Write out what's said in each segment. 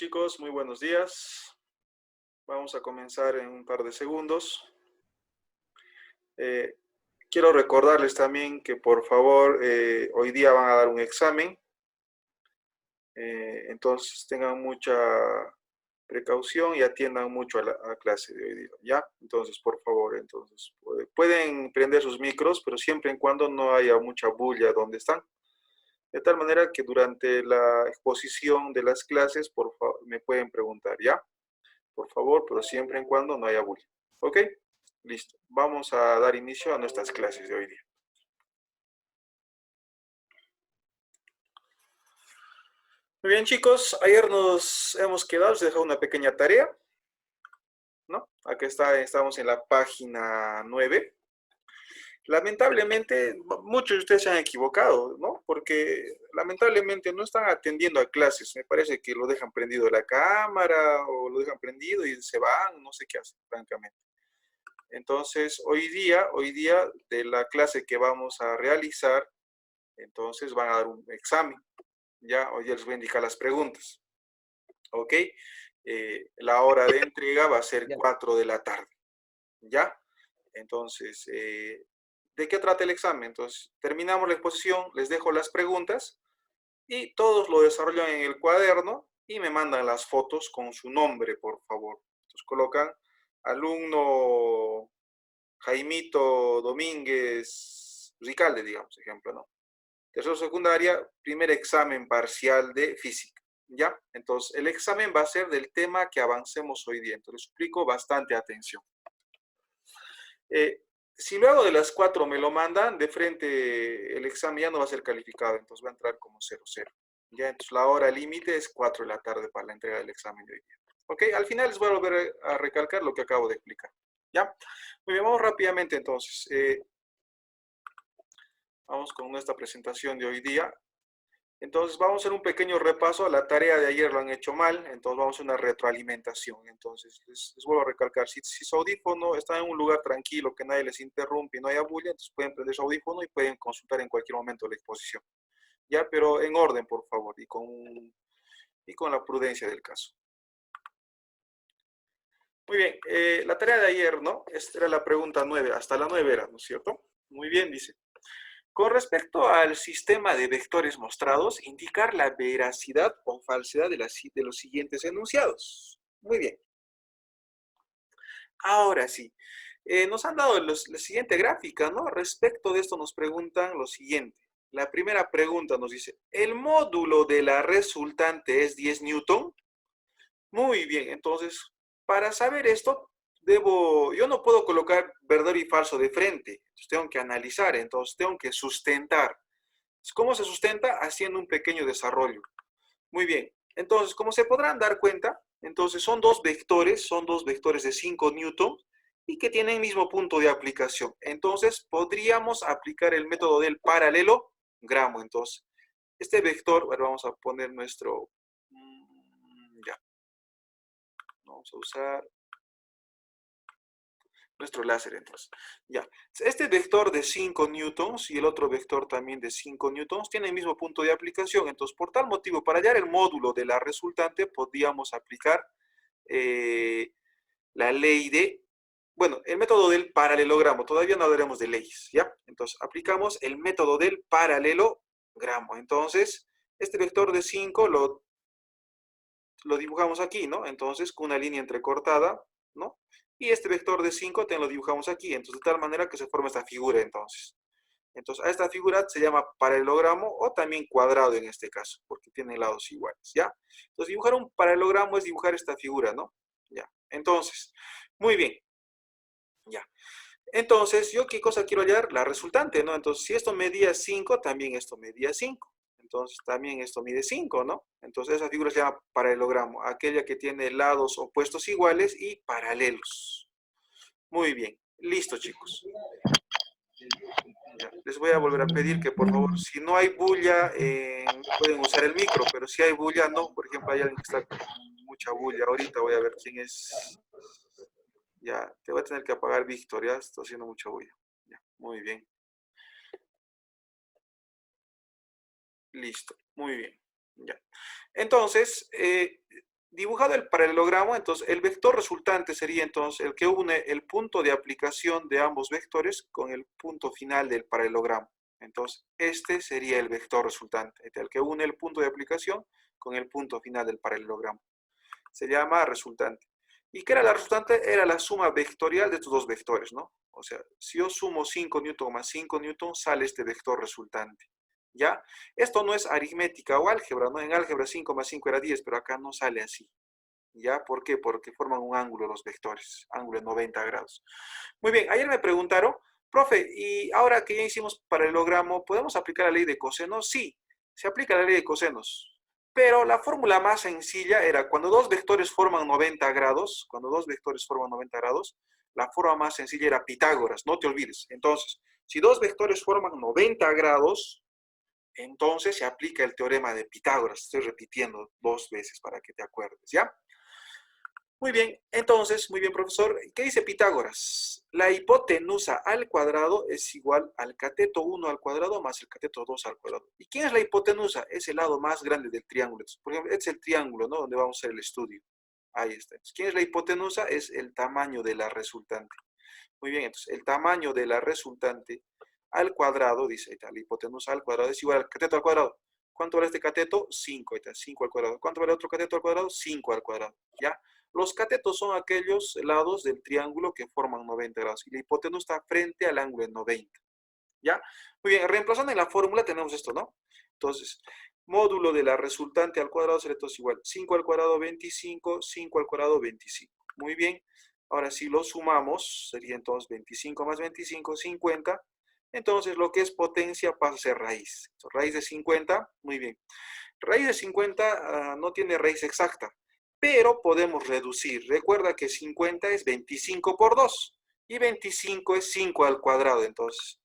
chicos, muy buenos días. Vamos a comenzar en un par de segundos. Eh, Quiero recordarles también que por favor hoy día van a dar un examen. Entonces tengan mucha precaución y atiendan mucho a la clase de hoy día, ¿ya? Entonces, por favor, entonces pueden prender sus micros, pero siempre y cuando no haya mucha bulla donde están. De tal manera que durante la exposición de las clases, por favor, me pueden preguntar, ¿ya? Por favor, pero siempre y cuando no haya bullying. ¿Ok? Listo. Vamos a dar inicio a nuestras clases de hoy día. Muy bien, chicos. Ayer nos hemos quedado, les he dejado una pequeña tarea, ¿no? Aquí estamos en la página 9. Lamentablemente, muchos de ustedes se han equivocado, ¿no? Porque lamentablemente no están atendiendo a clases. Me parece que lo dejan prendido la cámara o lo dejan prendido y se van, no sé qué hacen, francamente. Entonces, hoy día de la clase que vamos a realizar, entonces van a dar un examen. Ya, hoy les voy a indicar las preguntas. ¿Ok? La hora de entrega va a ser 4 de la tarde. ¿Ya? Entonces, ¿de qué trata el examen? Entonces, terminamos la exposición, les dejo las preguntas y todos lo desarrollan en el cuaderno y me mandan las fotos con su nombre, por favor. Entonces, colocan alumno Jaimito Domínguez Ricalde, digamos, ejemplo, ¿no? Tercero secundaria, primer examen parcial de física, ¿ya? Entonces, el examen va a ser del tema que avancemos hoy día. Entonces, explico bastante atención. Si luego de las 4 me lo mandan, de frente el examen ya no va a ser calificado, entonces va a entrar como 00. Ya, entonces la hora límite es 4 de la tarde para la entrega del examen de hoy día. ¿Ok? Al final les voy a volver a recalcar lo que acabo de explicar. ¿Ya? Muy bien, vamos rápidamente entonces. Vamos con nuestra presentación de hoy día. Entonces vamos a hacer un pequeño repaso. La tarea de ayer lo han hecho mal, entonces vamos a hacer una retroalimentación. Entonces les vuelvo a recalcar, si su audífono está en un lugar tranquilo, que nadie les interrumpe y no haya bulla, entonces pueden prender su audífono y pueden consultar en cualquier momento la exposición. Ya, pero en orden, por favor, y con la prudencia del caso. Muy bien, la tarea de ayer, ¿no? Esta era la pregunta 9, hasta la 9 era, ¿no es cierto? Muy bien, dice. Con respecto al sistema de vectores mostrados, indicar la veracidad o falsedad de los siguientes enunciados. Muy bien. Ahora sí, nos han dado la siguiente gráfica, ¿no? Respecto de esto nos preguntan lo siguiente. La primera pregunta nos dice, ¿el módulo de la resultante es 10 newton? Muy bien, entonces, para saber esto, yo no puedo colocar verdadero y falso de frente. Entonces, tengo que analizar, entonces tengo que sustentar. ¿Cómo se sustenta? Haciendo un pequeño desarrollo. Muy bien. Entonces, como se podrán dar cuenta, entonces son dos vectores de 5 newton y que tienen el mismo punto de aplicación. Entonces, podríamos aplicar el método del paralelogramo. Entonces, este vector, bueno, vamos a poner nuestro, ya, vamos a usar nuestro láser entonces. Ya, este vector de 5 newtons y el otro vector también de 5 newtons tienen el mismo punto de aplicación. Entonces, por tal motivo, para hallar el módulo de la resultante, podríamos aplicar la ley de, bueno, el método del paralelogramo. Todavía no hablaremos de leyes, ¿ya? Entonces, aplicamos el método del paralelogramo. Entonces, este vector de 5 lo dibujamos aquí, ¿no? Entonces, con una línea entrecortada, ¿no? Y este vector de 5 también lo dibujamos aquí, entonces de tal manera que se forma esta figura entonces. Entonces, a esta figura se llama paralelogramo o también cuadrado en este caso, porque tiene lados iguales, ¿ya? Entonces, dibujar un paralelogramo es dibujar esta figura, ¿no? Ya. Entonces, muy bien. Ya. Entonces, ¿yo qué cosa quiero hallar? La resultante, ¿no? Entonces, si esto medía 5, también esto medía 5. Entonces, también esto mide 5, ¿no? Entonces, esa figura se llama paralelogramo, aquella que tiene lados opuestos iguales y paralelos. Muy bien. Listo, chicos. Ya. Les voy a volver a pedir que, por favor, si no hay bulla, pueden usar el micro, pero si hay bulla, no. Por ejemplo, hay alguien que está con mucha bulla. Ahorita voy a ver quién es. Ya, te voy a tener que apagar, Víctor, ya está haciendo mucha bulla. Ya, muy bien. Listo, muy bien. Ya. Entonces, Dibujado el paralelogramo, entonces el vector resultante sería entonces el que une el punto de aplicación de ambos vectores con el punto final del paralelogramo. Entonces, este sería el vector resultante, el que une el punto de aplicación con el punto final del paralelogramo. Se llama resultante. ¿Y qué era la resultante? Era la suma vectorial de estos dos vectores, ¿no? O sea, si yo sumo 5 newton más 5 newton, sale este vector resultante. ¿Ya? Esto no es aritmética o álgebra, ¿no? En álgebra 5 más 5 era 10, pero acá no sale así. ¿Ya? ¿Por qué? Porque forman un ángulo los vectores, ángulo de 90 grados. Muy bien, ayer me preguntaron, profe, y ahora que ya hicimos paralelogramo, ¿podemos aplicar la ley de cosenos? Sí, se aplica la ley de cosenos. Pero la fórmula más sencilla era cuando dos vectores forman 90 grados, la forma más sencilla era Pitágoras, no te olvides. Entonces, si dos vectores forman 90 grados, entonces se aplica el teorema de Pitágoras. Estoy repitiendo 2 veces para que te acuerdes, ¿ya? Muy bien, entonces, muy bien, profesor. ¿Qué dice Pitágoras? La hipotenusa al cuadrado es igual al cateto 1 al cuadrado más el cateto 2 al cuadrado. ¿Y quién es la hipotenusa? Es el lado más grande del triángulo. Entonces, por ejemplo, este es el triángulo, ¿no? Donde vamos a hacer el estudio. Ahí está. Entonces, ¿quién es la hipotenusa? Es el tamaño de la resultante. Muy bien, entonces, el tamaño de la resultante al cuadrado, dice, ahí está, la hipotenusa al cuadrado es igual al cateto al cuadrado. ¿Cuánto vale este cateto? 5, ahí está, 5 al cuadrado. ¿Cuánto vale otro cateto al cuadrado? 5 al cuadrado, ¿ya? Los catetos son aquellos lados del triángulo que forman 90 grados y la hipotenusa está frente al ángulo de 90, ¿ya? Muy bien, reemplazando en la fórmula tenemos esto, ¿no? Entonces, módulo de la resultante al cuadrado será entonces igual 5 al cuadrado 25, 5 al cuadrado 25. Muy bien, ahora si lo sumamos, sería entonces 25 más 25, 50. Entonces lo que es potencia pasa a ser raíz. Entonces, raíz de 50, muy bien. Raíz de 50 no tiene raíz exacta, pero podemos reducir. Recuerda que 50 es 25 por 2 y 25 es 5 al cuadrado. Entonces,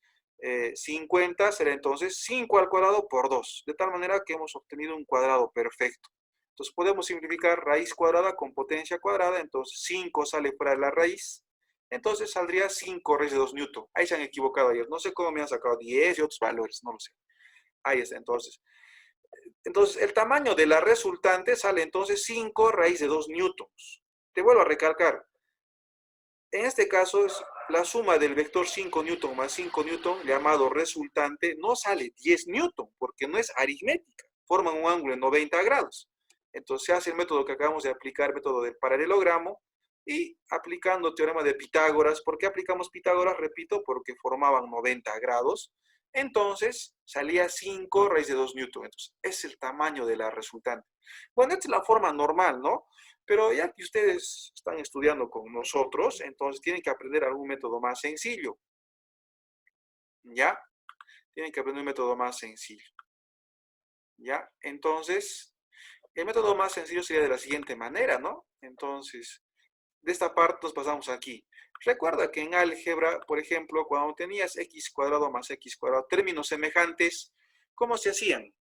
50 será entonces 5 al cuadrado por 2, de tal manera que hemos obtenido un cuadrado perfecto. Entonces podemos simplificar raíz cuadrada con potencia cuadrada, entonces 5 sale fuera de la raíz, entonces saldría 5 raíz de 2 newton. Ahí se han equivocado ayer, no sé cómo me han sacado 10 y otros valores, no lo sé. Ahí está, entonces. Entonces, el tamaño de la resultante sale entonces 5 raíz de 2 newtons. Te vuelvo a recalcar, en este caso es la suma del vector 5 newton más 5 newton llamado resultante no sale 10 newton porque no es aritmética, forman un ángulo de 90 grados. Entonces se hace el método que acabamos de aplicar, método del paralelogramo, y aplicando teorema de Pitágoras. ¿Por qué aplicamos Pitágoras? Repito, porque formaban 90 grados. Entonces salía 5 raíz de 2 newton. Entonces es el tamaño de la resultante. Bueno, esta es la forma normal, ¿no? Pero ya que ustedes están estudiando con nosotros, entonces tienen que aprender algún método más sencillo. ¿Ya? Tienen que aprender un método más sencillo. ¿Ya? Entonces, el método más sencillo sería de la siguiente manera, ¿no? Entonces, de esta parte nos pasamos aquí. Recuerda que en álgebra, por ejemplo, cuando tenías x cuadrado más x cuadrado, términos semejantes, ¿cómo se hacían?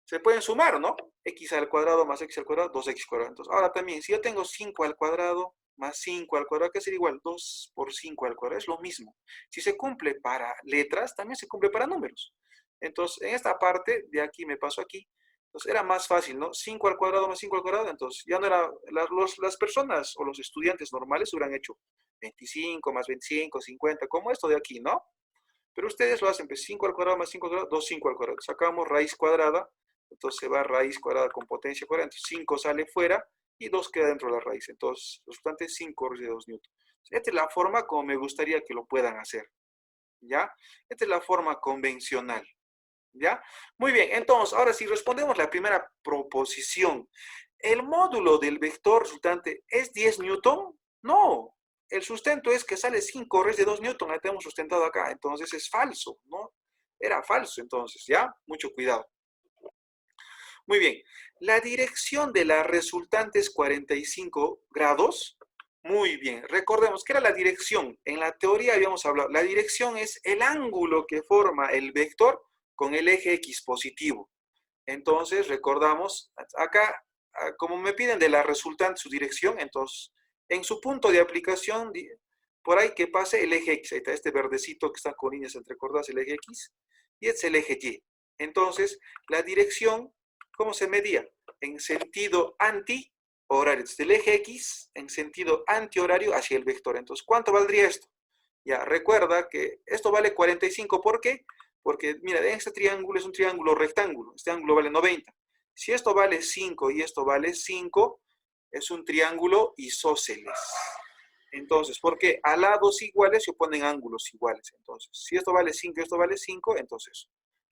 Se pueden sumar, ¿no? X al cuadrado más x al cuadrado, 2x cuadrado. Entonces, ahora también, si yo tengo 5 al cuadrado más 5 al cuadrado, ¿qué sería igual? 2 por 5 al cuadrado, es lo mismo. Si se cumple para letras, también se cumple para números. Entonces, en esta parte, de aquí me paso aquí. Entonces, era más fácil, ¿no? 5 al cuadrado más 5 al cuadrado, entonces ya no era, las personas o los estudiantes normales hubieran hecho 25 más 25, 50, como esto de aquí, ¿no? Pero ustedes lo hacen, pues 5 al cuadrado más 5 al cuadrado, 2, 5 al cuadrado. Sacamos raíz cuadrada, entonces se va raíz cuadrada con potencia cuadrada, entonces 5 sale fuera y 2 queda dentro de la raíz. Entonces, resultante es 5 raíz de 2 newton. Esta es la forma como me gustaría que lo puedan hacer, ¿ya? Esta es la forma convencional, ¿ya? Muy bien, entonces, ahora si respondemos la primera proposición, ¿el módulo del vector resultante es 10 newton? No, el sustento es que sale 5 raíz de 2 newton, la tenemos sustentado acá, entonces es falso, ¿no? Era falso, entonces, ¿ya? Mucho cuidado. Muy bien, la dirección de la resultante es 45 grados. Muy bien, recordemos que era la dirección. En la teoría habíamos hablado, la dirección es el ángulo que forma el vector con el eje X positivo. Entonces, recordamos, acá, como me piden de la resultante su dirección, entonces, en su punto de aplicación, por ahí que pase el eje X. Ahí está este verdecito que está con líneas entrecortadas, el eje X, y este es el eje Y. Entonces, la dirección, ¿cómo se medía? En sentido horarios del eje X en sentido antihorario hacia el vector. Entonces, ¿cuánto valdría esto? Ya, recuerda que esto vale 45. ¿Por qué? Porque, mira, este triángulo es un triángulo rectángulo. Este ángulo vale 90. Si esto vale 5 y esto vale 5, es un triángulo isósceles. Entonces, porque a lados iguales se oponen ángulos iguales. Entonces, si esto vale 5 y esto vale 5, entonces,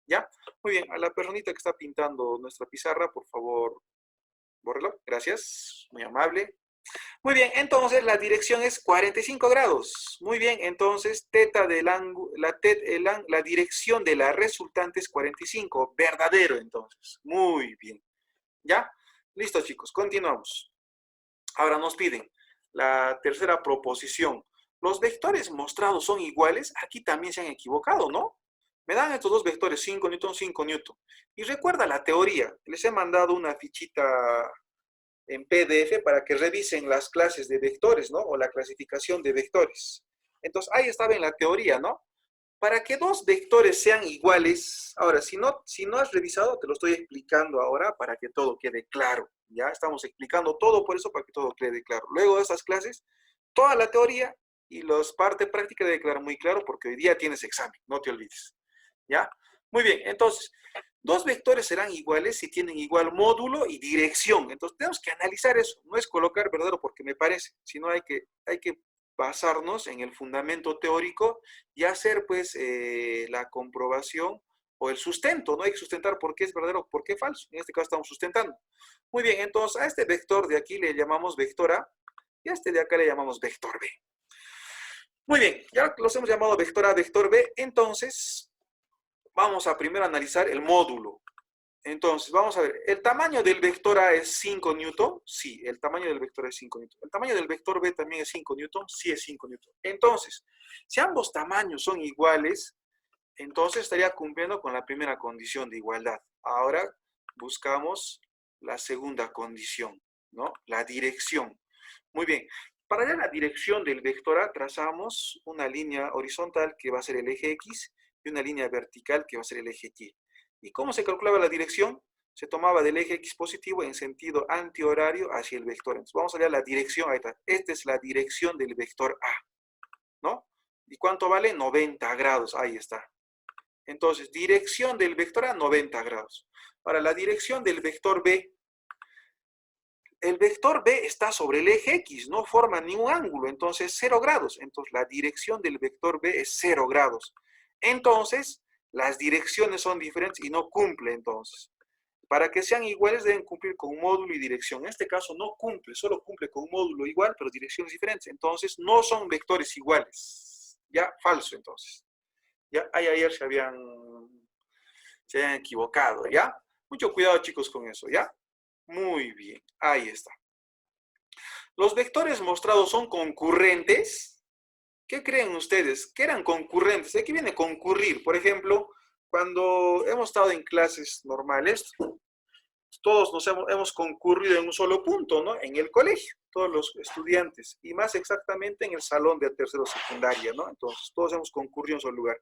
¿ya? Muy bien, a la personita que está pintando nuestra pizarra, por favor, bórrelo. Gracias, muy amable. Muy bien, entonces la dirección es 45 grados. Muy bien, entonces teta del ángulo, la dirección de la resultante es 45. Verdadero, entonces. Muy bien. ¿Ya? Listo, chicos, continuamos. Ahora nos piden la tercera proposición. ¿Los vectores mostrados son iguales? Aquí también se han equivocado, ¿no? Me dan estos dos vectores, 5 newton, 5 newton. Y recuerda la teoría. Les he mandado una fichita en PDF para que revisen las clases de vectores, ¿no? O la clasificación de vectores. Entonces, ahí estaba en la teoría, ¿no? Para que dos vectores sean iguales, ahora, si no has revisado, te lo estoy explicando ahora para que todo quede claro. Ya estamos explicando todo por eso, para que todo quede claro. Luego de estas clases, toda la teoría y las partes prácticas debe quedar muy claro porque hoy día tienes examen, no te olvides. ¿Ya? Muy bien, entonces, dos vectores serán iguales si tienen igual módulo y dirección. Entonces, tenemos que analizar eso. No es colocar verdadero porque me parece, sino hay que basarnos en el fundamento teórico y hacer, pues, la comprobación o el sustento. No hay que sustentar por qué es verdadero o por qué es falso. En este caso estamos sustentando. Muy bien, entonces, a este vector de aquí le llamamos vector A y a este de acá le llamamos vector B. Muy bien, ya los hemos llamado vector A, vector B, entonces vamos a primero analizar el módulo. Entonces, vamos a ver, ¿el tamaño del vector A es 5 newton? Sí, el tamaño del vector es 5 newton. ¿El tamaño del vector B también es 5 newton? Sí, es 5 newton. Entonces, si ambos tamaños son iguales, entonces estaría cumpliendo con la primera condición de igualdad. Ahora buscamos la segunda condición, ¿no? La dirección. Muy bien, para hallar la dirección del vector A trazamos una línea horizontal que va a ser el eje X y una línea vertical que va a ser el eje Y. ¿Y cómo se calculaba la dirección? Se tomaba del eje X positivo en sentido antihorario hacia el vector. Entonces vamos a hallar la dirección, ahí está. Esta es la dirección del vector A, ¿no? ¿Y cuánto vale? 90 grados, ahí está. Entonces, dirección del vector A, 90 grados. Ahora, la dirección del vector B. El vector B está sobre el eje X, no forma ningún ángulo, entonces 0 grados. Entonces, la dirección del vector B es 0 grados. Entonces, las direcciones son diferentes y no cumple, entonces. Para que sean iguales deben cumplir con módulo y dirección. En este caso no cumple, solo cumple con un módulo igual, pero direcciones diferentes. Entonces, no son vectores iguales. Ya, falso, entonces. Ya, ayer se habían equivocado, ¿ya? Mucho cuidado, chicos, con eso, ¿ya? Muy bien, ahí está. ¿Los vectores mostrados son concurrentes? ¿Qué creen ustedes? ¿Qué eran concurrentes? ¿De qué viene concurrir? Por ejemplo, cuando hemos estado en clases normales, todos nos hemos concurrido en un solo punto, ¿no? En el colegio, todos los estudiantes, y más exactamente en el salón de tercero secundaria, ¿no? Entonces, todos hemos concurrido en un solo lugar.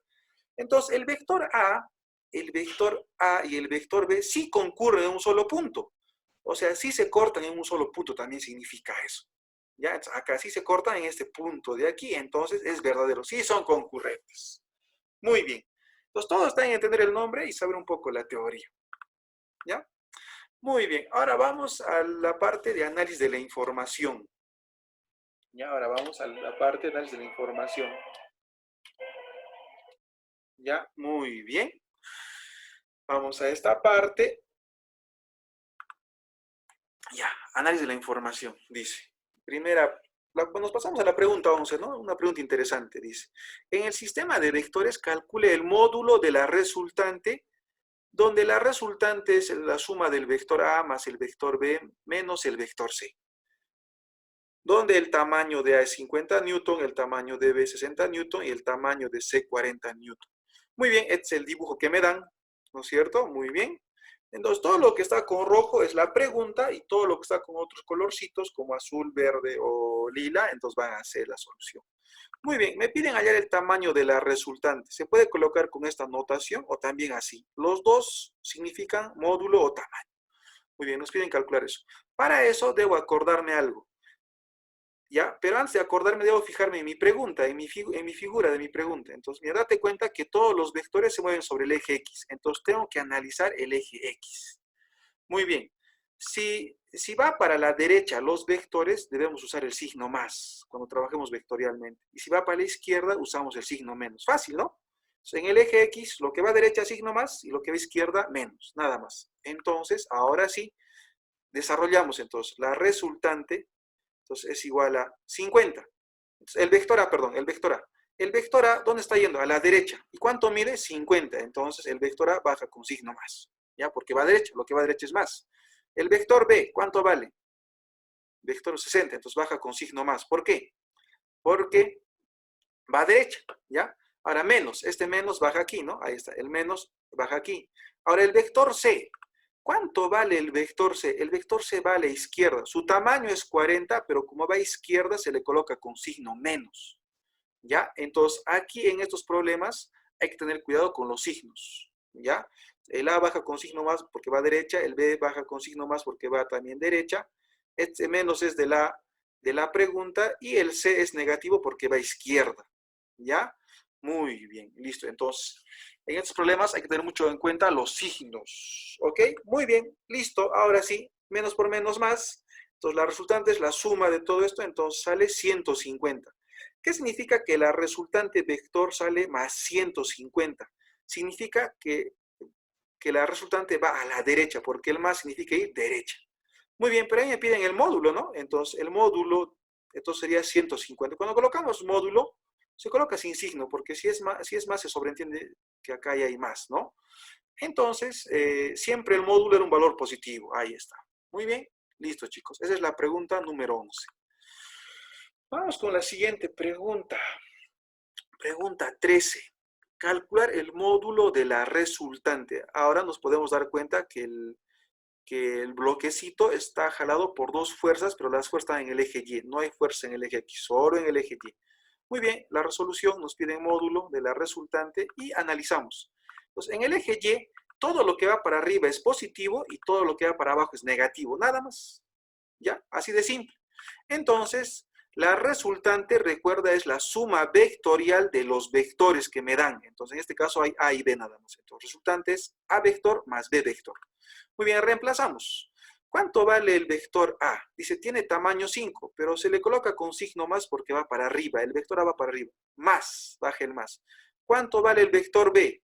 Entonces, el vector A y el vector B sí concurren en un solo punto. O sea, sí se cortan en un solo punto, también significa eso. ¿Ya? Entonces, acá sí se cortan en este punto de aquí, entonces es verdadero. Sí son concurrentes. Muy bien. Entonces, todos están en entender el nombre y saber un poco la teoría. ¿Ya? Muy bien. Ahora vamos a la parte de análisis de la información. Ya, ahora vamos a la parte de análisis de la información. Ya, muy bien. Vamos a esta parte. Ya, análisis de la información, dice. Primera, nos pasamos a la pregunta 11, ¿no? Una pregunta interesante, dice. En el sistema de vectores calcule el módulo de la resultante, donde la resultante es la suma del vector A más el vector B menos el vector C. Donde el tamaño de A es 50 newton, el tamaño de B es 60 newton y el tamaño de C 40 newton. Muy bien, este es el dibujo que me dan, ¿no es cierto? Muy bien. Entonces, todo lo que está con rojo es la pregunta y todo lo que está con otros colorcitos como azul, verde o lila, entonces van a ser la solución. Muy bien, me piden hallar el tamaño de la resultante. Se puede colocar con esta notación o también así. Los dos significan módulo o tamaño. Muy bien, nos piden calcular eso. Para eso debo acordarme algo. ¿Ya? Pero antes de acordarme debo fijarme en mi pregunta, en mi figura de mi pregunta. Entonces, mira, date cuenta que todos los vectores se mueven sobre el eje X. Entonces, tengo que analizar el eje X. Muy bien. Si va para la derecha los vectores, debemos usar el signo más cuando trabajemos vectorialmente. Y si va para la izquierda, usamos el signo menos. Fácil, ¿no? Entonces, en el eje X, lo que va a derecha, signo más, y lo que va a izquierda, menos. Nada más. Entonces, ahora sí, desarrollamos entonces la resultante. Entonces, es igual a 50. Entonces, el vector A, perdón, el vector A. El vector A, ¿dónde está yendo? A la derecha. ¿Y cuánto mide? 50. Entonces, el vector A baja con signo más. ¿Ya? Porque va a derecha. Lo que va a derecha es más. El vector B, ¿cuánto vale? Vector 60. Entonces, baja con signo más. ¿Por qué? Porque va a derecha. ¿Ya? Ahora, menos. Este menos baja aquí, ¿no? Ahí está. El menos baja aquí. Ahora, el vector C. ¿Cuánto vale el vector C? El vector C vale a izquierda. Su tamaño es 40, pero como va a izquierda, se le coloca con signo menos. ¿Ya? Entonces, aquí en estos problemas hay que tener cuidado con los signos. ¿Ya? El A baja con signo más porque va a derecha, el B baja con signo más porque va también derecha. Este menos es de la pregunta y el C es negativo porque va a izquierda. ¿Ya? Muy bien, listo. Entonces, en estos problemas hay que tener mucho en cuenta los signos. ¿Ok? Muy bien, listo. Ahora sí, menos por menos más. Entonces, la resultante es la suma de todo esto, entonces sale 150. ¿Qué significa que la resultante vector sale más 150? Significa que la resultante va a la derecha, porque el más significa ir derecha. Muy bien, pero ahí me piden el módulo, ¿no? Entonces, el módulo, entonces sería 150. Cuando colocamos módulo, se coloca sin signo, porque si es más se sobreentiende que acá ya hay más, ¿no? Entonces, siempre el módulo era un valor positivo. Ahí está. Muy bien, listo, chicos. Esa es la pregunta número 11. Vamos con la siguiente pregunta. Pregunta 13. Calcular el módulo de la resultante. Ahora nos podemos dar cuenta que el bloquecito está jalado por dos fuerzas, pero las fuerzas están en el eje Y. No hay fuerza en el eje X, solo en el eje Y. Muy bien, la resolución nos pide el módulo de la resultante y analizamos. Entonces, en el eje Y, todo lo que va para arriba es positivo y todo lo que va para abajo es negativo. Nada más. ¿Ya? Así de simple. Entonces, la resultante, recuerda, es la suma vectorial de los vectores que me dan. Entonces, en este caso hay A y B nada más. Entonces, resultante es A vector más B vector. Muy bien, reemplazamos. ¿Cuánto vale el vector A? Dice, tiene tamaño 5, pero se le coloca con signo más porque va para arriba. El vector A va para arriba. Más, baja el más. ¿Cuánto vale el vector B?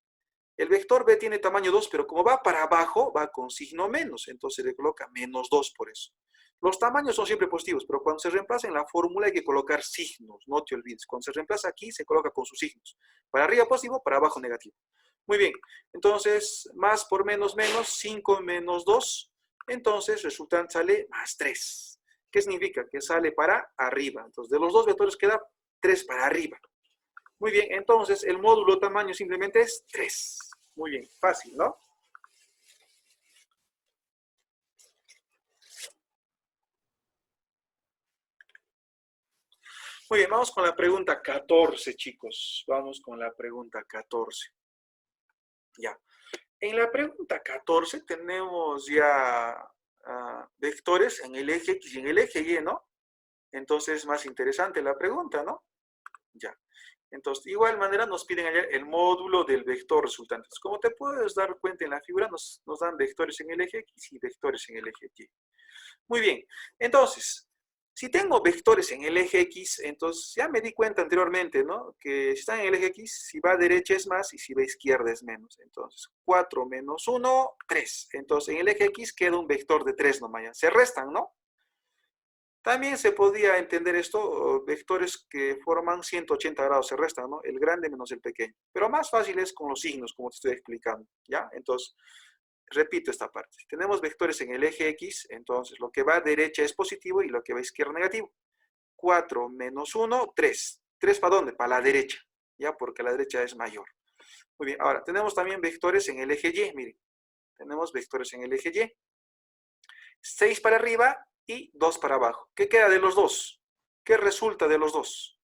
El vector B tiene tamaño 2, pero como va para abajo, va con signo menos. Entonces se le coloca menos 2 por eso. Los tamaños son siempre positivos, pero cuando se reemplaza en la fórmula hay que colocar signos, no te olvides. Cuando se reemplaza aquí, se coloca con sus signos. Para arriba positivo, para abajo negativo. Muy bien, entonces más por menos menos, 5 menos 2, entonces resultante sale más 3. ¿Qué significa? Que sale para arriba. Entonces de los dos vectores queda 3 para arriba. Muy bien, entonces el módulo tamaño simplemente es 3. Muy bien, fácil, ¿no? Muy bien, vamos con la pregunta 14, chicos. Vamos con la pregunta 14. Ya. En la pregunta 14 tenemos ya vectores en el eje X y en el eje Y, ¿no? Entonces es más interesante la pregunta, ¿no? Ya. Entonces, de igual manera nos piden hallar el módulo del vector resultante. Entonces, como te puedes dar cuenta en la figura, nos dan vectores en el eje X y vectores en el eje Y. Muy bien. Entonces, si tengo vectores en el eje X, entonces ya me di cuenta anteriormente, ¿no? Que si están en el eje X, si va a derecha es más y si va a izquierda es menos. Entonces, 4 menos 1, 3. Entonces, en el eje X queda un vector de 3 nomás. Ya. Se restan, ¿no? También se podía entender esto, vectores que forman 180 grados se restan, ¿no? El grande menos el pequeño. Pero más fácil es con los signos, como te estoy explicando, ¿ya? Entonces, repito esta parte. Si tenemos vectores en el eje X, entonces lo que va a derecha es positivo y lo que va a izquierda negativo. 4 menos 1, 3. ¿3 para dónde? Para la derecha, ¿ya? Porque la derecha es mayor. Muy bien, ahora tenemos también vectores en el eje Y, miren. Tenemos vectores en el eje Y. 6 para arriba y 2 para abajo. ¿Qué queda de los dos? ¿Qué resulta de los dos?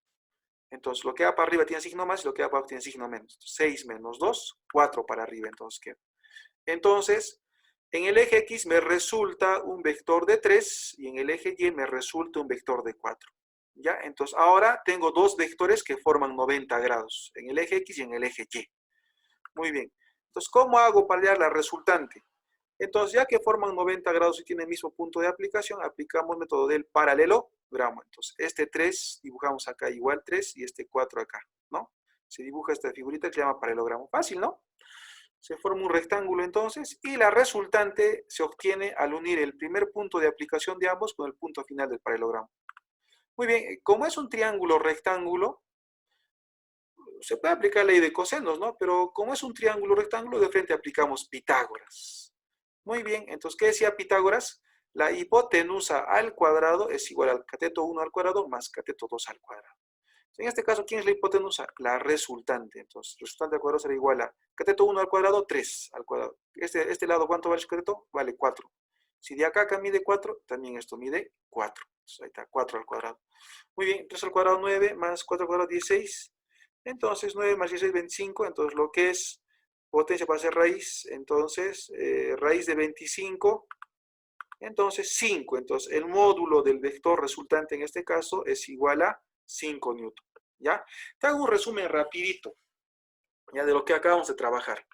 Entonces, lo que va para arriba tiene signo más y lo que va para abajo tiene signo menos. 6 menos 2, 4 para arriba, entonces queda. Entonces, En el eje X me resulta un vector de 3 y en el eje Y me resulta un vector de 4. ¿Ya? Entonces, ahora tengo dos vectores que forman 90 grados, en el eje X y en el eje Y. Muy bien. Entonces, ¿cómo hago para hallar la resultante? Entonces, ya que forman 90 grados y tienen el mismo punto de aplicación, aplicamos el método del paralelogramo. Entonces, este 3 dibujamos acá igual 3 y este 4 acá, ¿no? Se dibuja esta figurita que se llama paralelogramo. Fácil, ¿no? Se forma un rectángulo entonces y la resultante se obtiene al unir el primer punto de aplicación de ambos con el punto final del paralelogramo. Muy bien, como es un triángulo rectángulo, se puede aplicar la ley de cosenos, ¿no? Pero como es un triángulo rectángulo, de frente aplicamos Pitágoras. Muy bien, entonces, ¿qué decía Pitágoras? La hipotenusa al cuadrado es igual al cateto 1 al cuadrado más cateto 2 al cuadrado. En este caso, ¿quién es la hipotenusa? La resultante. Entonces, resultante al cuadrado será igual a cateto 1 al cuadrado, 3 al cuadrado. Este lado, ¿cuánto vale su cateto? Vale 4. Si de acá mide 4, también esto mide 4. Entonces, ahí está, 4 al cuadrado. Muy bien, 3 al cuadrado, 9, más 4 al cuadrado, 16. Entonces, 9 más 16, 25. Entonces, lo que es potencia para hacer raíz, entonces, raíz de 25, entonces 5. Entonces, el módulo del vector resultante en este caso es igual a 5 newton. ¿Ya? Te hago un resumen rapidito, ya de lo que acabamos de trabajar.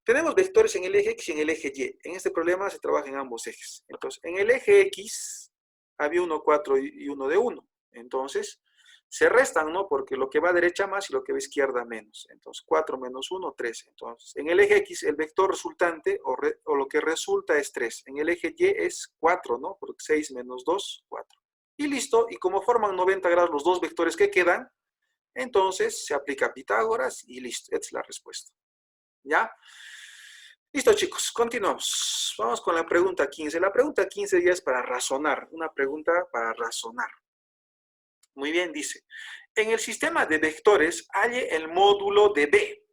Tenemos vectores en el eje X y en el eje Y. En este problema se trabaja en ambos ejes. Entonces, en el eje X había uno 4 y uno de 1. Entonces, se restan, ¿no? Porque lo que va a derecha más y lo que va a izquierda menos. Entonces, 4 menos 1, 3. Entonces, en el eje X, el vector resultante o lo que resulta es 3. En el eje Y es 4, ¿no? Porque 6 menos 2, 4. Y listo. Y como forman 90 grados los dos vectores que quedan, entonces se aplica Pitágoras y listo. Esta es la respuesta. ¿Ya? Listo, chicos, continuamos. Vamos con la pregunta 15. La pregunta 15 ya es para razonar, una pregunta para razonar. Muy bien, dice, en el sistema de vectores, halle el módulo de B.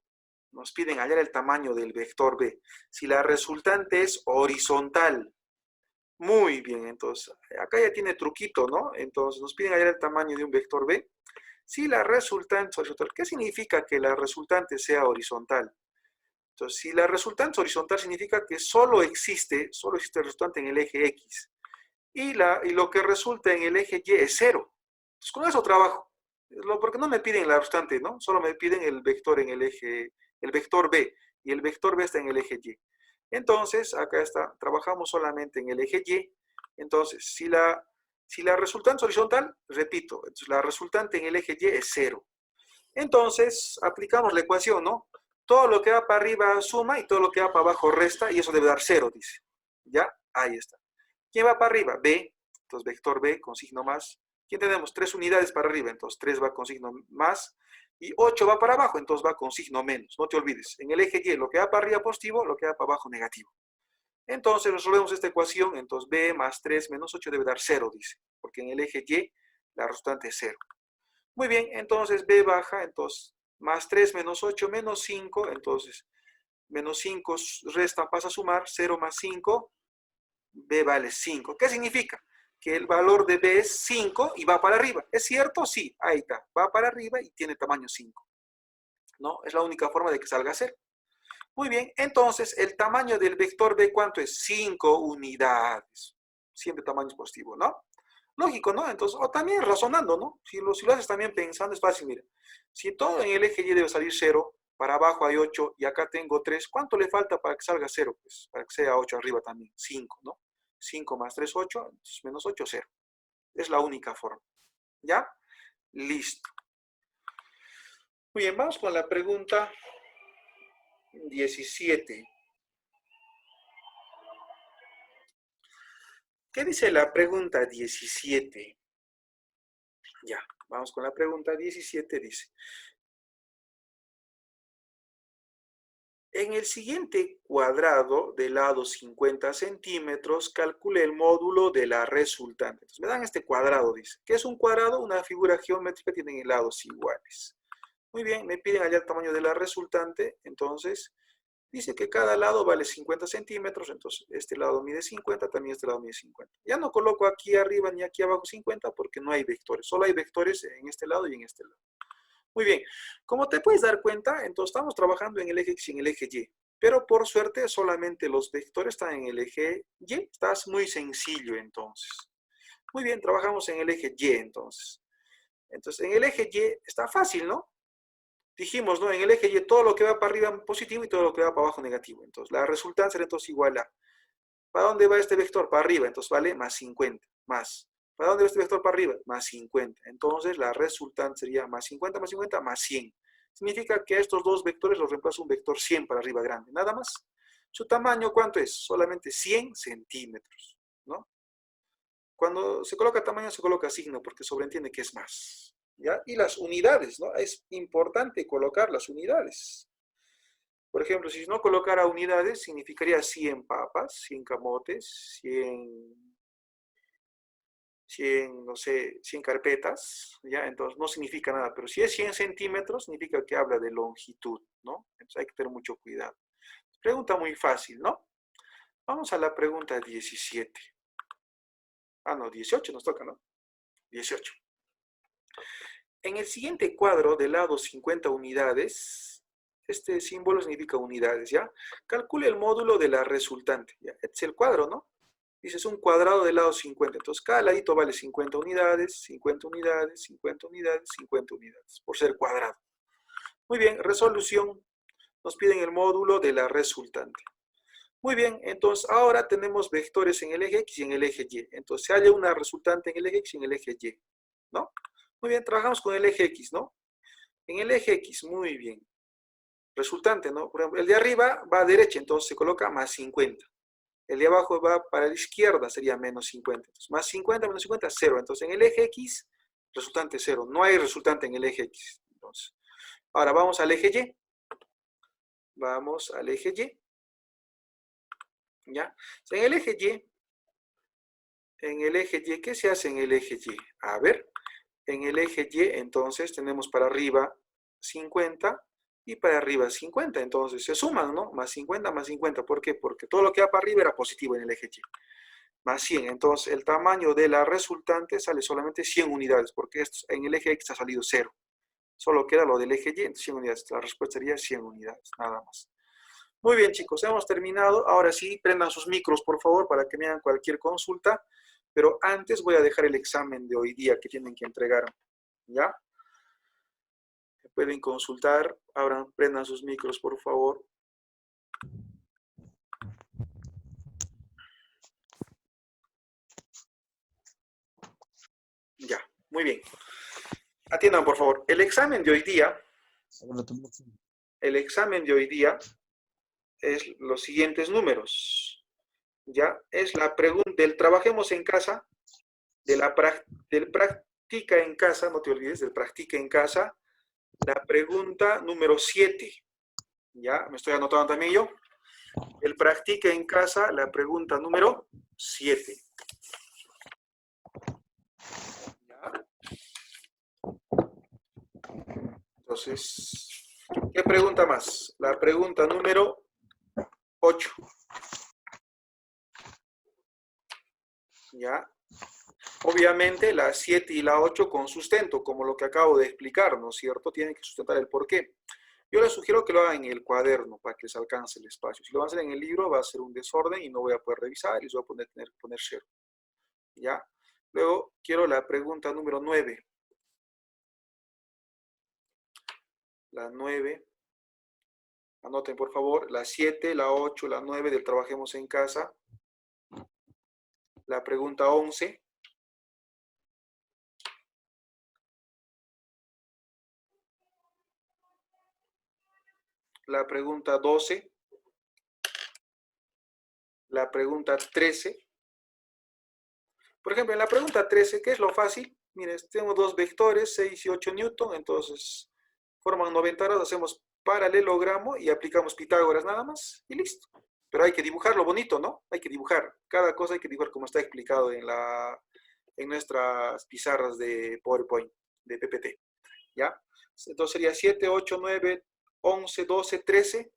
Nos piden hallar el tamaño del vector B. Si la resultante es horizontal. Muy bien, entonces, acá ya tiene truquito, ¿no? Entonces, nos piden hallar el tamaño de un vector B. Si la resultante es horizontal, ¿qué significa que la resultante sea horizontal? Entonces, si la resultante es horizontal, significa que solo existe el resultante en el eje X. Y lo que resulta en el eje Y es 0. Entonces, con eso trabajo. Porque no me piden la resultante, ¿no? Solo me piden el vector en el eje, el vector B. Y el vector B está en el eje Y. Entonces, acá está, trabajamos solamente en el eje Y. Entonces, si la resultante es horizontal, repito, entonces la resultante en el eje Y es 0. Entonces, aplicamos la ecuación, ¿no? Todo lo que va para arriba suma y todo lo que va para abajo resta, y eso debe dar 0, dice. ¿Ya? Ahí está. ¿Quién va para arriba? B. Entonces, vector B con signo más. ¿Quién tenemos? 3 unidades para arriba, entonces 3 va con signo más. Y 8 va para abajo, entonces va con signo menos. No te olvides, en el eje Y, lo que va para arriba positivo, lo que va para abajo negativo. Entonces, resolvemos esta ecuación, entonces B más 3 menos 8 debe dar 0, dice. Porque en el eje Y, la resultante es 0. Muy bien, entonces B baja, entonces más 3 menos 8 menos 5, entonces menos 5 resta, pasa a sumar, 0 más 5, B vale 5. ¿Qué significa? Que el valor de B es 5 y va para arriba. ¿Es cierto? Sí, ahí está, va para arriba y tiene tamaño 5. ¿No? Es la única forma de que salga a 0. Muy bien, entonces el tamaño del vector B, ¿cuánto es? 5 unidades. Siempre tamaño es positivo, ¿no? Lógico, ¿no? Entonces, o también razonando, ¿no? Si lo haces también pensando, es fácil, mira. Si todo en el eje Y debe salir 0, para abajo hay 8 y acá tengo 3, ¿cuánto le falta para que salga 0? Pues para que sea 8 arriba también, 5, ¿no? 5 más 3, 8, entonces menos 8, 0. Es la única forma. ¿Ya? Listo. Muy bien, vamos con la pregunta 17. ¿Qué dice la pregunta 17? Ya, vamos con la pregunta 17, dice. En el siguiente cuadrado de lado 50 centímetros, calcule el módulo de la resultante. Entonces, me dan este cuadrado, dice. ¿Qué es un cuadrado? Una figura geométrica que tiene lados iguales. Muy bien, me piden hallar el tamaño de la resultante, entonces dice que cada lado vale 50 centímetros, entonces este lado mide 50, también este lado mide 50. Ya no coloco aquí arriba ni aquí abajo 50 porque no hay vectores, solo hay vectores en este lado y en este lado. Muy bien, como te puedes dar cuenta, entonces estamos trabajando en el eje X y en el eje Y, Pero por suerte solamente los vectores están en el eje Y. Está muy sencillo entonces. Muy bien, trabajamos en el eje Y entonces. Entonces, en el eje Y está fácil, ¿no? Dijimos, ¿no? En el eje Y todo lo que va para arriba positivo y todo lo que va para abajo negativo. Entonces, la resultante será entonces igual a, ¿para dónde va este vector? Para arriba, entonces vale más 50, más. ¿Para dónde va este vector para arriba? Más 50. Entonces, la resultante sería más 50 más 50 más 100. Significa que a estos dos vectores los reemplazo un vector 100 para arriba grande, nada más. ¿Su tamaño cuánto es? Solamente 100 centímetros, ¿no? Cuando se coloca tamaño, se coloca signo, porque sobreentiende que es más. ¿Ya? Y las unidades, ¿no? Es importante colocar las unidades. Por ejemplo, si no colocara unidades, significaría 100 papas, 100 camotes, 100, no sé, 100 carpetas, ¿ya? Entonces no significa nada, pero si es 100 centímetros, significa que habla de longitud, ¿no? Entonces hay que tener mucho cuidado. Pregunta muy fácil, ¿no? Vamos a la pregunta 17. Ah, no, 18 nos toca, ¿no? 18. En el siguiente cuadro, del lado 50 unidades, este símbolo significa unidades, ¿ya? Calcule el módulo de la resultante, ¿ya? Este es el cuadro, ¿no? Dice, es un cuadrado del lado 50. Entonces, cada ladito vale 50 unidades, 50 unidades, 50 unidades, 50 unidades, por ser cuadrado. Muy bien, resolución. Nos piden el módulo de la resultante. Muy bien, entonces ahora tenemos vectores en el eje X y en el eje Y. Entonces, se halla una resultante en el eje X y en el eje Y, ¿no? Muy bien, trabajamos con el eje X, ¿no? En el eje X, muy bien. Resultante, ¿no? Por ejemplo, el de arriba va a derecha, entonces se coloca más 50. El de abajo va para la izquierda, sería menos 50. Entonces, más 50 menos 50, 0. Entonces, en el eje X, resultante 0. No hay resultante en el eje X. Entonces, ahora vamos al eje Y. Vamos al eje Y. ¿Ya? En el eje Y, ¿qué se hace en el eje Y? A ver, en el eje Y, entonces, tenemos para arriba 50 y para arriba 50. Entonces, se suman, ¿no? Más 50 más 50. ¿Por qué? Porque todo lo que va para arriba era positivo en el eje Y. Más 100. Entonces, el tamaño de la resultante sale solamente 100 unidades, porque esto, en el eje X ha salido 0. Solo queda lo del eje Y, entonces 100 unidades. La respuesta sería 100 unidades, nada más. Muy bien, chicos, hemos terminado. Ahora sí, prendan sus micros, por favor, para que me hagan cualquier consulta. Pero antes voy a dejar el examen de hoy día que tienen que entregar. ¿Ya? Pueden consultar. Ahora prendan sus micros, por favor. Ya, muy bien. Atiendan, por favor. El examen de hoy día es los siguientes números. ¿Ya? Es la pregunta del trabajemos en casa, del practica en casa, no te olvides, del practica en casa, la pregunta número 7. ¿Ya? Me estoy anotando también yo. El practica en casa, la pregunta número 7. ¿Ya? Entonces, ¿qué pregunta más? La pregunta número 8. ¿Ya? Obviamente, la 7 y la 8 con sustento, como lo que acabo de explicar, ¿no es cierto? Tienen que sustentar el porqué. Yo les sugiero que lo hagan en el cuaderno para que les alcance el espacio. Si lo van a hacer en el libro, va a ser un desorden y no voy a poder revisar y les voy a tener que poner 0. ¿Ya? Luego, quiero la pregunta número 9. La 9. Anoten, por favor, la 7, la 8, la 9 del trabajemos en casa. La pregunta 11. La pregunta 12. La pregunta 13. Por ejemplo, en la pregunta 13, ¿qué es lo fácil? Miren, tengo dos vectores, 6 y 8 newton, entonces forman 90 grados, hacemos paralelogramo y aplicamos Pitágoras nada más y listo. Pero hay que dibujarlo bonito, ¿no? Hay que dibujar, cada cosa hay que dibujar como está explicado en nuestras pizarras de PowerPoint, de PPT, ¿ya? Entonces sería 7, 8, 9, 11, 12, 13.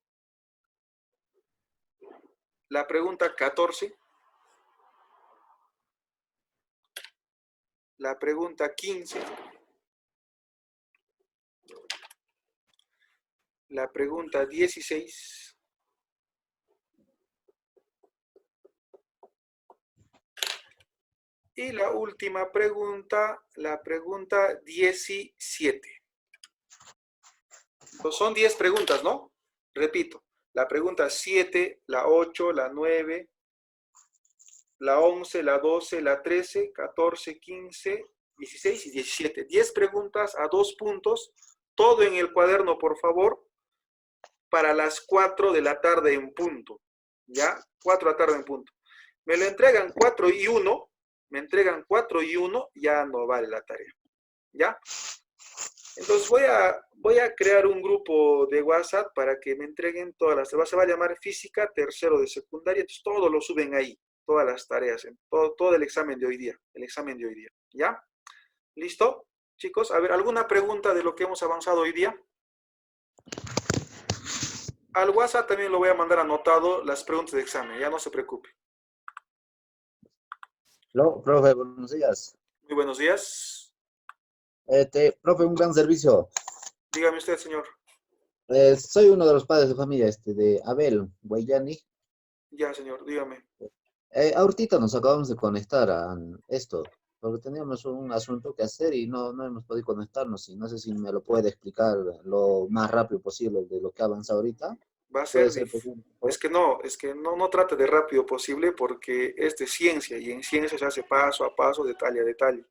La pregunta 14. La pregunta 15. La pregunta 16. Y la última pregunta, la pregunta 17. Entonces son 10 preguntas, ¿no? Repito, la pregunta 7, la 8, la 9, la 11, la 12, la 13, 14, 15, 16 y 17. 10 preguntas a 2 puntos, todo en el cuaderno, por favor, para las 4 de la tarde en punto. ¿Ya? 4 de la tarde en punto. Me lo entregan 4 y 1, me entregan 4 y 1, ya no vale la tarea. ¿Ya? Entonces voy a crear un grupo de WhatsApp para que me entreguen todas las, se va a llamar física, tercero de secundaria, entonces todo lo suben ahí, todas las tareas, todo el examen de hoy día, ¿ya? ¿Listo? Chicos, a ver, ¿alguna pregunta de lo que hemos avanzado hoy día? Al WhatsApp también lo voy a mandar anotado las preguntas de examen, ya no se preocupe. No, profe, buenos días. Muy buenos días. Profe, un gran servicio. Dígame usted, señor. Soy uno de los padres de familia, de Abel Guayani. Ya, señor, dígame. Ahorita nos acabamos de conectar a esto, porque teníamos un asunto que hacer y no hemos podido conectarnos. Y no sé si me lo puede explicar lo más rápido posible de lo que ha avanzado ahorita. Va a Puede ser ser difícil. posible, por favor. Es que no trate de rápido posible porque es de ciencia y en ciencia se hace paso a paso, detalle a detalle.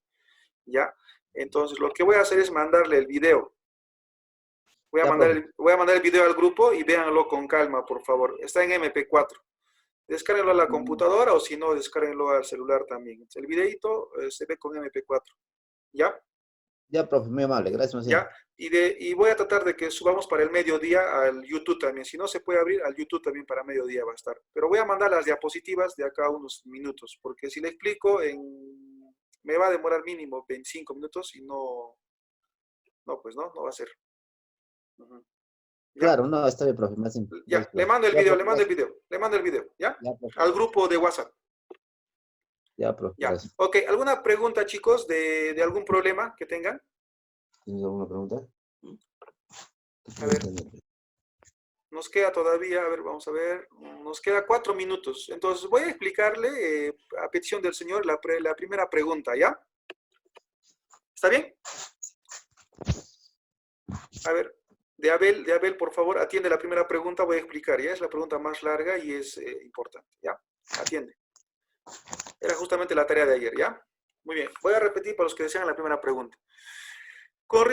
¿Ya? Entonces, lo que voy a hacer es mandarle el video. Ya, profe. Voy a mandar el video al grupo y véanlo con calma, por favor. Está en MP4. Descárguenlo a la Mm, computadora o si no, descárguenlo al celular también. El videito se ve con MP4. ¿Ya? Ya, profe, muy amable, gracias, más bien. ¿Ya? Y voy a tratar de que subamos para el mediodía al YouTube también. Si no se puede abrir, al YouTube también para mediodía va a estar. Pero voy a mandar las diapositivas de acá a unos minutos, porque si le explico, me va a demorar mínimo 25 minutos y pues no va a ser. Ujú. ¿Ya? Claro, no, está bien, profe, más bien. Ya, Gracias, profe. Ya, profe, gracias. le mando el video, ¿ya? Ya, profe, Al gracias. grupo de WhatsApp. Ya, profe, Ya. gracias. Ok, ¿alguna pregunta, chicos, de algún problema que tengan? ¿Tienes alguna pregunta? A ver. Nos queda todavía, a ver, vamos a ver, nos queda 4 minutos. Entonces voy a explicarle, a petición del señor, la primera pregunta, ¿ya? ¿Está bien? A ver, de Abel, por favor, atiende la primera pregunta, voy a explicar, ¿ya? Es la pregunta más larga y es importante, ¿ya? Atiende. Era justamente la tarea de ayer, ¿ya? Muy bien, voy a repetir para los que desean la primera pregunta. Con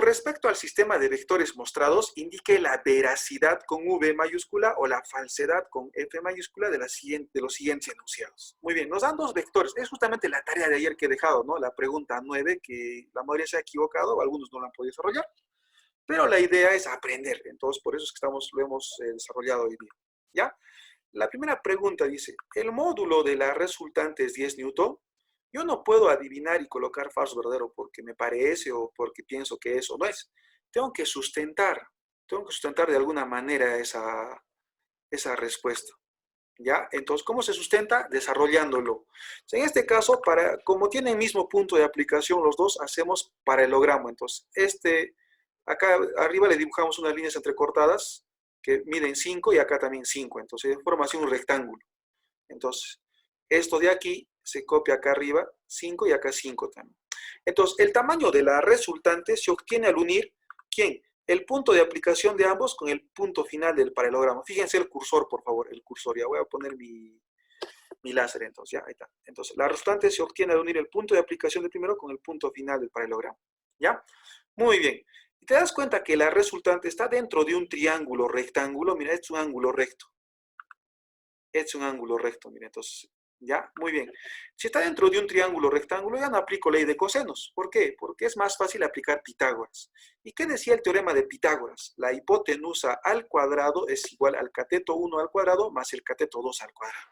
respecto al sistema de vectores mostrados, indique la veracidad con V mayúscula o la falsedad con F mayúscula de los siguientes enunciados. Muy bien, nos dan dos vectores. Es justamente la tarea de ayer que he dejado, ¿no? La pregunta 9, que la mayoría se ha equivocado, algunos no la han podido desarrollar, pero la idea es aprender. Entonces, por eso es que lo hemos desarrollado hoy día. ¿Ya? La primera pregunta dice, ¿el módulo de la resultante es 10 newton? Yo no puedo adivinar y colocar falso verdadero porque me parece o porque pienso que eso no es. Tengo que sustentar de alguna manera esa respuesta. ¿Ya? Entonces, ¿cómo se sustenta? Desarrollándolo. En este caso, como tienen el mismo punto de aplicación los dos, hacemos paralelogramo. Entonces, acá arriba le dibujamos unas líneas entrecortadas que miden 5 y acá también 5. Entonces, forma así un rectángulo. Entonces, esto de aquí se copia acá arriba, 5 y acá 5 también. Entonces, el tamaño de la resultante se obtiene al unir, ¿quién? El punto de aplicación de ambos con el punto final del paralelogramo. Fíjense el cursor, por favor, el cursor. Ya voy a poner mi láser, entonces, ya, ahí está. Entonces, la resultante se obtiene al unir el punto de aplicación del primero con el punto final del paralelogramo. ¿Ya? Muy bien. Y te das cuenta que la resultante está dentro de un triángulo rectángulo. Mira, es un ángulo recto. Es un ángulo recto, mira, entonces, ¿ya? Muy bien. Si está dentro de un triángulo rectángulo, ya no aplico ley de cosenos. ¿Por qué? Porque es más fácil aplicar Pitágoras. ¿Y qué decía el teorema de Pitágoras? La hipotenusa al cuadrado es igual al cateto 1 al cuadrado más el cateto 2 al cuadrado.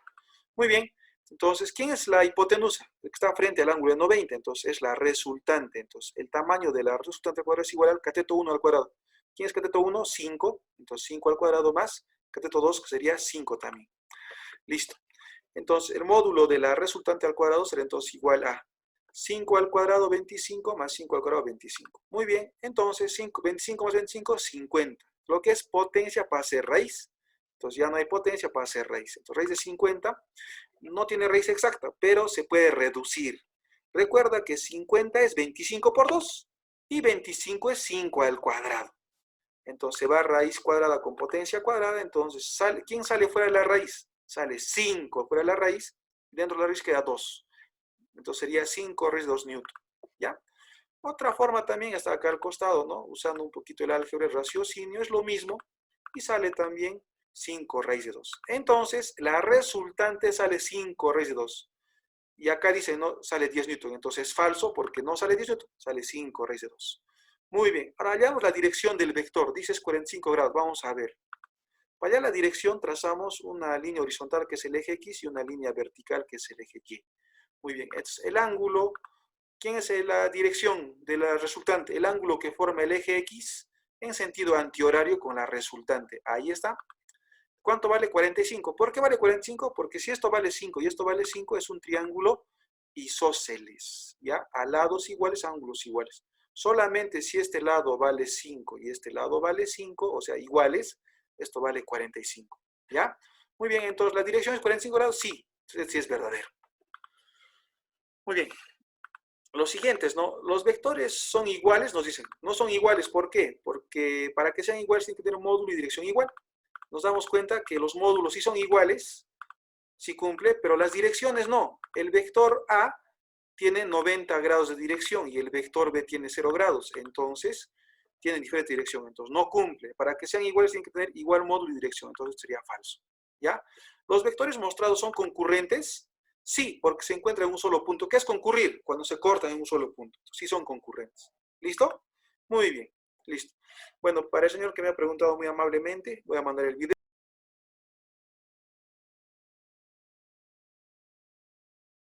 Muy bien. Entonces, ¿quién es la hipotenusa? El que está frente al ángulo de 90, entonces es la resultante. Entonces, el tamaño de la resultante al cuadrado es igual al cateto 1 al cuadrado. ¿Quién es cateto 1? 5. Entonces, 5 al cuadrado más cateto 2, que sería 5 también. Listo. Entonces, el módulo de la resultante al cuadrado será entonces igual a 5 al cuadrado 25 más 5 al cuadrado 25. Muy bien, entonces 25 más 25, 50. Lo que es potencia pasa a ser raíz. Entonces ya no hay potencia para hacer raíz. Entonces raíz de 50 no tiene raíz exacta, pero se puede reducir. Recuerda que 50 es 25 por 2 y 25 es 5 al cuadrado. Entonces va raíz cuadrada con potencia cuadrada, entonces ¿quién sale fuera de la raíz? Sale 5 fuera de la raíz, dentro de la raíz queda 2. Entonces sería 5 raíz de 2 newton, ¿ya? Otra forma también está acá al costado, ¿no? Usando un poquito el álgebra, el raciocinio, es lo mismo, y sale también 5 raíz de 2. Entonces, la resultante sale 5 raíz de 2. Y acá dice, no, sale 10 newton. Entonces es falso porque no sale 10 newton, sale 5 raíz de 2. Muy bien, ahora hallamos la dirección del vector. Dices 45 grados, vamos a ver. Para hallar la dirección trazamos una línea horizontal que es el eje X y una línea vertical que es el eje Y. Muy bien, entonces el ángulo, ¿quién es la dirección de la resultante? El ángulo que forma el eje X en sentido antihorario con la resultante. Ahí está. ¿Cuánto vale 45? ¿Por qué vale 45? Porque si esto vale 5 y esto vale 5, es un triángulo isósceles, ¿ya? A lados iguales, ángulos iguales. Solamente si este lado vale 5 y este lado vale 5, o sea, iguales, esto vale 45, ¿ya? Muy bien, entonces, ¿la dirección es 45 grados? Sí, sí es verdadero. Muy bien. Los siguientes, ¿no? Los vectores son iguales, nos dicen. No son iguales, ¿por qué? Porque para que sean iguales tienen que tener un módulo y dirección igual. Nos damos cuenta que los módulos sí son iguales, sí cumple, pero las direcciones no. El vector A tiene 90 grados de dirección y el vector B tiene 0 grados. Entonces, tienen diferente dirección. Entonces, no cumple. Para que sean iguales tienen que tener igual módulo y dirección. Entonces, sería falso. ¿Ya? ¿Los vectores mostrados son concurrentes? Sí, porque se encuentran en un solo punto. ¿Qué es concurrir? Cuando se cortan en un solo punto. Sí son concurrentes. ¿Listo? Muy bien. Listo. Bueno, para el señor que me ha preguntado muy amablemente, voy a mandar el video.